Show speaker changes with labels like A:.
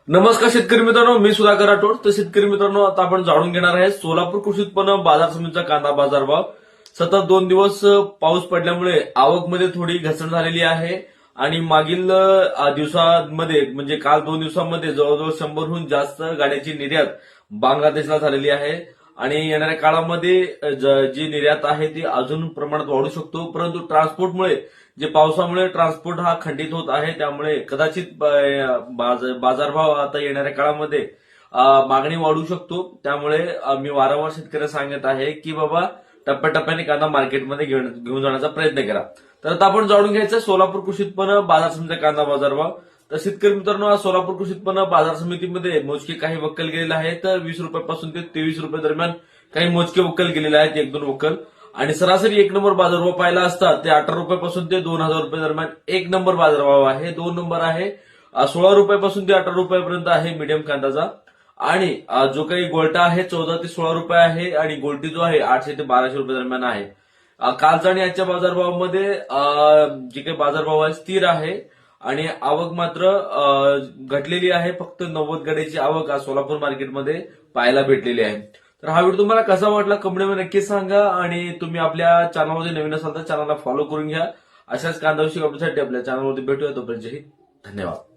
A: नमस्कार शेतकरी मित्रांनो, मी सुधाकर राठोड. तर शेतकरी मित्रांनो, आता आपण जाणून घेणार आहे सोलापूर कृषी उत्पन्न बाजार समितीचा कांदा बाजारभाव. सतत 2 दिवस पाऊस पडल्यामुळे आवकमध्ये थोडी घसरण झालेली आहे आणि मागील दिवसांमध्ये म्हणजे काल 2 दिवसांमध्ये जवळजवळ 100हून जास्त गाड्यांची निर्यात बांगलादेशला झालेली आहे आणि येणाऱ्या काळामध्ये जी निर्यात आहे ती अजून प्रमाणात वाढू शकतो. परंतु ट्रान्सपोर्टमुळे जे पावसामुळे ट्रान्सपोर्ट हा खंडित होत आहे, त्यामुळे कदाचित बाजारभाव आता येणाऱ्या काळामध्ये मागणी वाढू शकतो. त्यामुळे मी वारंवार शेतकऱ्यांना सांगत आहे की बाबा टप्प्याटप्प्याने कांदा मार्केटमध्ये घेऊन जाण्याचा प्रयत्न करा. तर आता आपण जाणून घ्यायचं सोलापूर कृषी उत्पन्न बाजार समितीचा कांदा बाजारभाव. तर शेतकरी मित्रांनो, आज सोलापूर कृषी उत्पन्न बाजार समितीमध्ये मोजके काही वक्कल गेलेले आहेत. 20 रुपयापासून ते 23 रुपये दरम्यान काही मोजके वक्कल गेलेले आहेत, 1-2 वक्कल. आणि सरासरी 1 नंबर बाजारभाव पाहिला असता ते 18 रुपयापासून ते 2000 रुपये दरम्यान 1 नंबर बाजारभाव आहे. 2 नंबर आहे 16 रुपयापासून ते 18 रुपयापर्यंत आहे मीडियम कांद्याचा. आणि जो काही गोल्टा आहे 14 ते 16 रुपये आहे आणि गोल्टी जो आहे 800 ते 1200 रुपये दरम्यान आहे. कालचा आणि आजच्या बाजारभावामध्ये जे काही बाजारभाव आहे स्थिर आहे आणि आवक मात्र घटलेली आहे. फक्त 90 गाड्यांची आवक आज सोलापूर मार्केटमध्ये पाहायला भेटलेली आहे. तर हा व्हिडिओ तुम्हाला कसा वाटला कमेंटमध्ये नक्की सांगा आणि तुम्ही आपल्या चॅनलमध्ये नवीन असाल तर चॅनलला फॉलो करून घ्या. अशाच कांदा विषयक अपडेटसाठी आपल्या चॅनलवरती भेटूया. तोपर्यंत धन्यवाद.